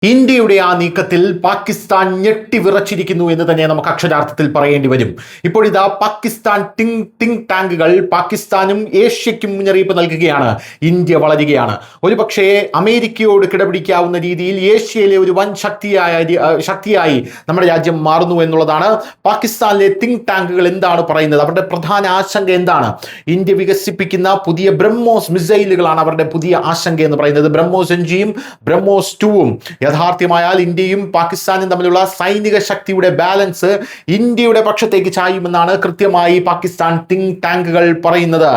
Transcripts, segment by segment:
ഇന്ത്യയുടെ ആ നീക്കത്തിൽ പാകിസ്ഥാൻ ഞെട്ടിവിറച്ചിരിക്കുന്നു എന്ന് തന്നെ നമുക്ക് അക്ഷരാർത്ഥത്തിൽ പറയേണ്ടി വരും. ഇപ്പോഴിതാ പാകിസ്ഥാൻ തിങ്ക് ടാങ്കുകൾ പാകിസ്ഥാനും ഏഷ്യയ്ക്കും മുന്നറിയിപ്പ് നൽകുകയാണ്. ഇന്ത്യ വളരുകയാണ്. ഒരുപക്ഷേ അമേരിക്കയോട് കിടപിടിക്കാവുന്ന രീതിയിൽ ഏഷ്യയിലെ ഒരു വൻ ശക്തിയായി നമ്മുടെ രാജ്യം മാറുന്നു എന്നുള്ളതാണ്. പാകിസ്ഥാനിലെ തിങ്ക് ടാങ്കുകൾ എന്താണ് പറയുന്നത്? അവരുടെ പ്രധാന ആശങ്ക എന്താണ്? ഇന്ത്യ വികസിപ്പിക്കുന്ന പുതിയ ബ്രഹ്മോസ് മിസൈലുകളാണ് അവരുടെ പുതിയ ആശങ്ക എന്ന് പറയുന്നത്. ബ്രഹ്മോസ് എൻജിയും ബ്രഹ്മോസ് 2ഉം യഥാർത്ഥമായാൽ ഇന്ത്യയും പാകിസ്ഥാനും തമ്മിലുള്ള സൈനിക ശക്തിയുടെ ബാലൻസ് ഇന്ത്യയുടെ പക്ഷത്തേക്ക് ചായുമെന്നാണ് കൃത്യമായി പാകിസ്ഥാൻ തിങ്ക് ടാങ്കുകൾ പറയുന്നത്.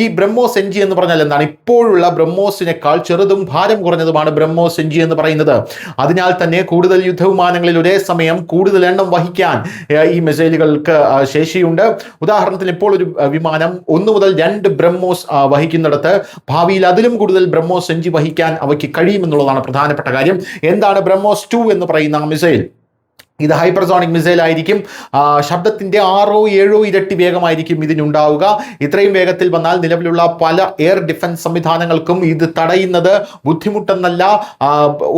ഈ ബ്രഹ്മോസ് എൻജി എന്ന് പറഞ്ഞാൽ എന്താണ്? ഇപ്പോഴുള്ള ബ്രഹ്മോസിനേക്കാൾ ചെറുതും ഭാരം കുറഞ്ഞതുമാണ് ബ്രഹ്മോസ് എൻജി എന്ന് പറയുന്നത്. അതിനാൽ തന്നെ കൂടുതൽ യുദ്ധവിമാനങ്ങളിൽ ഒരേ സമയം കൂടുതൽ എണ്ണം വഹിക്കാൻ ഈ മിസൈലുകൾക്ക് ശേഷിയുണ്ട്. ഉദാഹരണത്തിന് ഇപ്പോൾ ഒരു വിമാനം 1 മുതൽ 2 ബ്രഹ്മോസ് വഹിക്കുന്നിടത്ത് ഭാവിയിൽ അതിലും കൂടുതൽ ബ്രഹ്മോസ് എൻജി വഹിക്കാൻ അവയ്ക്ക് കഴിയുമെന്നുള്ളതാണ് പ്രധാനപ്പെട്ട കാര്യം. എന്താണ് ബ്രഹ്മോസ് 2 എന്ന് പറയുന്ന മിസൈൽ? ഇത് ഹൈപ്പർസോണിക് മിസൈൽ ആയിരിക്കും. ശബ്ദത്തിന്റെ 6-7 ഇരട്ടി വേഗമായിരിക്കും ഇതിനുണ്ടാവുക. ഇത്രയും വേഗത്തിൽ വന്നാൽ നിലവിലുള്ള പല എയർ ഡിഫൻസ് സംവിധാനങ്ങൾക്കും ഇത് തടയുന്നത് ബുദ്ധിമുട്ടെന്നല്ല,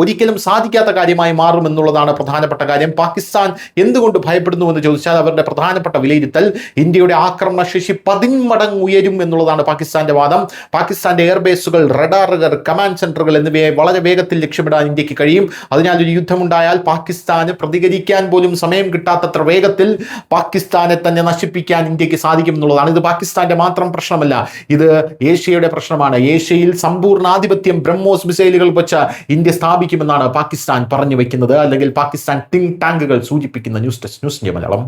ഒരിക്കലും സാധിക്കാത്ത കാര്യമായി മാറുമെന്നുള്ളതാണ് പ്രധാനപ്പെട്ട കാര്യം. പാകിസ്ഥാൻ എന്തുകൊണ്ട് ഭയപ്പെടുന്നു എന്ന് ചോദിച്ചാൽ അവരുടെ പ്രധാനപ്പെട്ട വിലയിരുത്തൽ ഇന്ത്യയുടെ ആക്രമണ ശേഷി 10 മടങ്ങ് ഉയരും എന്നുള്ളതാണ് പാകിസ്ഥാന്റെ വാദം. പാകിസ്ഥാന്റെ എയർബേസുകൾ, റഡാറുകൾ, കമാൻഡ് സെന്ററുകൾ എന്നിവയെ വളരെ വേഗത്തിൽ ലക്ഷ്യമിടാൻ ഇന്ത്യക്ക് കഴിയും. അതിനാൽ ഒരു യുദ്ധമുണ്ടായാൽ പാകിസ്ഥാന് പ്രതികരിക്കാൻ പോലും സമയം കിട്ടാത്തത്ര വേഗത്തിൽ പാകിസ്ഥാനെ തന്നെ നശിപ്പിക്കാൻ ഇന്ത്യക്ക് സാധിക്കും എന്നുള്ളതാണ്. ഇത് പാകിസ്ഥാന്റെ മാത്രം പ്രശ്നമല്ല, ഇത് ഏഷ്യയുടെ പ്രശ്നമാണ്. ഏഷ്യയിൽ സമ്പൂർണ്ണാധിപത്യം ബ്രഹ്മോസ് മിസൈലുകൾ വെച്ച് ഇന്ത്യ സ്ഥാപിക്കുമെന്നാണ് പാകിസ്ഥാൻ പറഞ്ഞു വെക്കുന്നത്, അല്ലെങ്കിൽ പാകിസ്ഥാൻ തിങ്ക് ടാങ്കുകൾ സൂചിപ്പിക്കുന്ന. News desk, news India Malayalam.